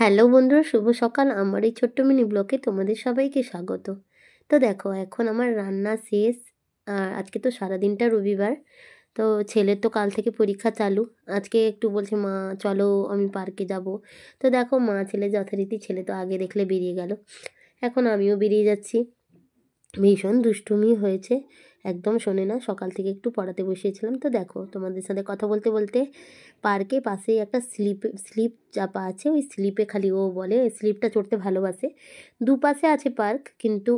Hello বন্ধুরা, শুভ সকাল। আমার এই ছোট্ট মিনি ব্লগে তোমাদের সবাইকে স্বাগত। তো দেখো, এখন আমার রান্না শেষ। আর আজকে তো সারাদিনটা রবিবার। তো ছেলের তো কাল থেকে পরীক্ষা চালু। আজকে একটু বলছে, মা চলো আমি পার্কে যাব। তো দেখো, মা ছেলে যথারীতি, ছেলে তো আগে দেখলে বেরিয়ে গেল, এখন আমিও বেরিয়ে যাচ্ছি। ভীষণ দুষ্টুমি হয়েছে, একদম শোনে না। সকাল থেকে একটু পড়াতে বসিয়েছিলাম। তো দেখো, তোমাদের সাথে কথা বলতে বলতে পার্কে পাশেই একটা স্লিপ চাপা আছে। ওই স্লিপে খালি ও বলে স্লিপটা চড়তে ভালোবাসে। দুপাশে আছে পার্ক, কিন্তু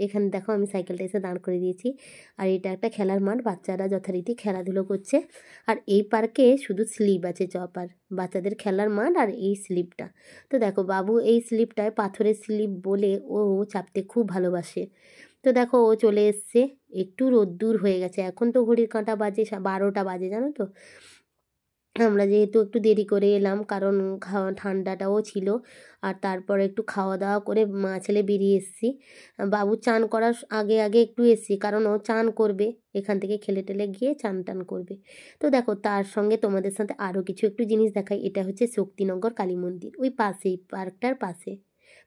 এখানে দেখো আমি সাইকেলটা এসে দাঁড় করে দিয়েছি। আর এটা একটা খেলার মাঠ, বাচ্চারা যথারীতি খেলাধুলো করছে। আর এই পার্কে শুধু স্লিপ আছে, চপার বাচ্চাদের খেলার মাঠ আর এই স্লিপটা। তো দেখো, বাবু এই স্লিপটায় পাথরের স্লিপ বলে ও চাপতে খুব ভালোবাসে। তো দেখো, ও চলে এসছে। একটু রোদ্দুর হয়ে গেছে, এখন তো ঘড়ির কাঁটা বাজে 12টা বাজে, জানো তো। আমরা যেহেতু একটু দেরি করে এলাম, কারণ ঠান্ডাটাও ছিল। আর তারপরে একটু খাওয়া দাওয়া করে মা ছেলে বেরিয়ে এসেছি। বাবু চান করার আগে আগে একটু এসেছি, কারণ ও চান করবে, এখান থেকে খেলে টেলে গিয়ে চান টান করবে। তো দেখো, তার সঙ্গে তোমাদের সাথে আরও কিছু একটু জিনিস দেখাই। এটা হচ্ছে শক্তিনগর কালী মন্দির, ওই পাশেই, পার্কটার পাশে,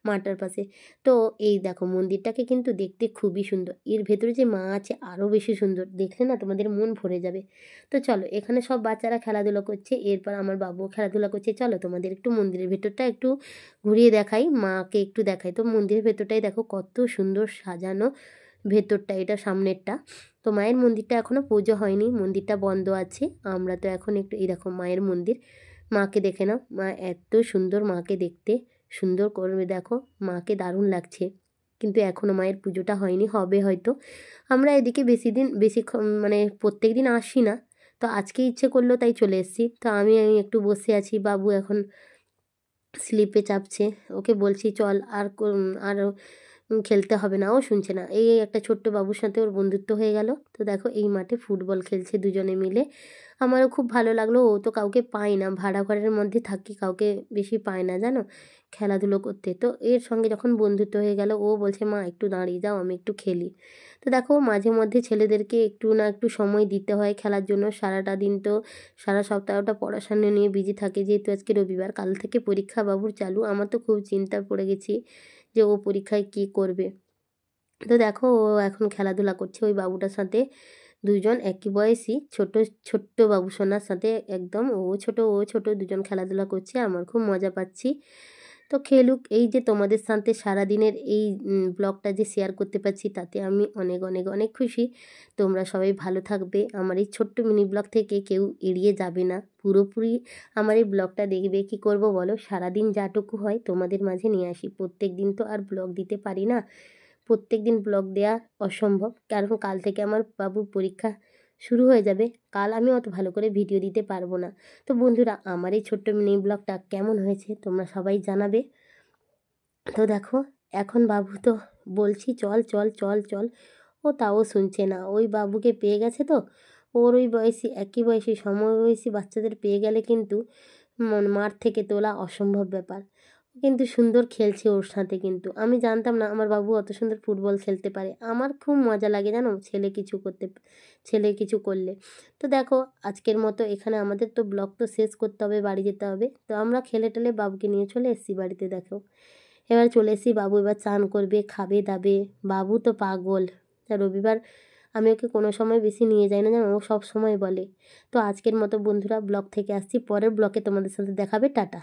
মাটার পাশে। তো এই দেখো, মন্দিরটাকে কিন্তু দেখতে খুবই সুন্দর। এর ভেতরে যে মা আছে আরও বেশি সুন্দর, দেখলে না তোমাদের মন ভরে যাবে। তো চলো, এখানে সব বাচ্চারা খেলাধুলো করছে, এরপর আমার বাবুও খেলাধুলা করছে। চলো তোমাদের একটু মন্দিরের ভেতরটা একটু ঘুরিয়ে দেখাই, মাকে একটু দেখাই। তো মন্দিরের ভেতরটাই দেখো কত সুন্দর সাজানো, ভেতরটা এটা সামনেরটা। তো মায়ের মন্দিরটা এখনও পুজো হয়নি, মন্দিরটা বন্ধ আছে। আমরা তো এখন একটু, এই দেখো মায়ের মন্দির, মাকে দেখে নাও। মা এত সুন্দর, মাকে দেখতে সুন্দর করবে, দেখো মাকে দারুণ লাগছে। কিন্তু এখনও মায়ের পুজোটা হয়নি, হবে হয়তো। আমরা এদিকে বেশিক্ষণ মানে প্রত্যেক দিন আসি না। তো আজকে ইচ্ছে করলো তাই চলে এসেছি। তো আমি একটু বসে আছি, বাবু এখন স্লিপে চাপছে। ওকে বলছি চল, আর খেলতে হবে না, ও শুনছে না। এই একটা ছোট্ট বাবুর সাথে ওর বন্ধুত্ব হয়ে গেল। তো দেখো, এই মাঠে ফুটবল খেলছে দুজনে মিলে। আমারও খুব ভালো লাগলো। ও তো কাউকে পায় না, ভাড়া ঘরের মধ্যে থাকি, কাউকে বেশি পায় না জানো খেলাধুলো করতে। তো এর সঙ্গে যখন বন্ধুত্ব হয়ে গেল, ও বলছে মা একটু দাঁড়িয়ে যাও, আমি একটু খেলি। তো দেখো, মাঝে মধ্যে ছেলেদেরকে একটু না একটু সময় দিতে হয় খেলার জন্য। সারাটা দিন তো, সারা সপ্তাহটা পড়াশোনা নিয়ে বিজি থাকে, যেহেতু আজকে রবিবার, কাল থেকে পরীক্ষা বাবুর চালু। আমার তো খুব চিন্তায় পড়ে গেছি যে ও পরীক্ষায় কী করবে। তো দেখো, ও এখন খেলাধুলা করছে ওই বাবুটার সাথে। দুজন একই বয়সী, ছোট ছোট্ট বাবু সোনার সাথে একদম, ও ছোট, দুজন খেলাধুলা করছে। আমার খুব মজা পাচ্ছি। তো খেলুক। এই যে তোমাদের সাথে সারাদিনের এই ব্লগটা যে শেয়ার করতে পারছি, তাতে আমি অনেক অনেক অনেক খুশি। তোমরা সবাই ভালো থাকবে। আমার এই ছোট্ট মিনি ব্লগ থেকে কেউ এড়িয়ে যাবে না, পুরোপুরি আমার এই ব্লগটা দেখবে। কি করব বলো, সারাদিন যাটুকু হয় তোমাদের মাঝে নিয়ে আসি। প্রত্যেক দিন তো আর ব্লগ দিতে পারি না, প্রত্যেক দিন ব্লগ দেওয়া অসম্ভব, কারণ কাল থেকে আমার বাবুর পরীক্ষা শুরু হয়ে যাবে। কাল আমি অত ভালো করে ভিডিও দিতে পারবো না। তো বন্ধুরা, আমার এই ছোট্ট মিনি ব্লগটা কেমন হয়েছে তোমরা সবাই জানাবে। তো দেখো, এখন বাবু তো বলছি চল চল চল চল, ও তাও শুনছে না। ওই বাবুকে পেয়ে গেছে তো, ওর ওই বয়সী, একই বয়সী, সমবয়সী বাচ্চাদের পেয়ে গেলে কিন্তু মাঠ থেকে তোলা অসম্ভব ব্যাপার। কিন্তু সুন্দর খেলছে ওর সাথে, কিন্তু আমি জানতাম না আমার বাবু অত সুন্দর ফুটবল খেলতে পারে। আমার খুব মজা লাগে জানো ছেলে কিছু করলে। তো দেখো, আজকের মতো এখানে আমাদের তো ব্লগ তো শেষ করতে হবে, বাড়ি যেতে হবে। তো আমরা খেলে টেলে বাবুকে নিয়ে চলে এসেছি বাড়িতে। দেখো, এবার চলে এসেছি, বাবু এবার চান করবে, খাবে দাবে। বাবু তো পাগল। তা রবিবার আমি ওকে কোনো সময় বেশি নিয়ে যাই না জানো, ও সব সময় বলে। তো আজকের মতো বন্ধুরা, ব্লগ থেকে আসছি, পরের ব্লগে তোমাদের সাথে দেখাবে। টাটা।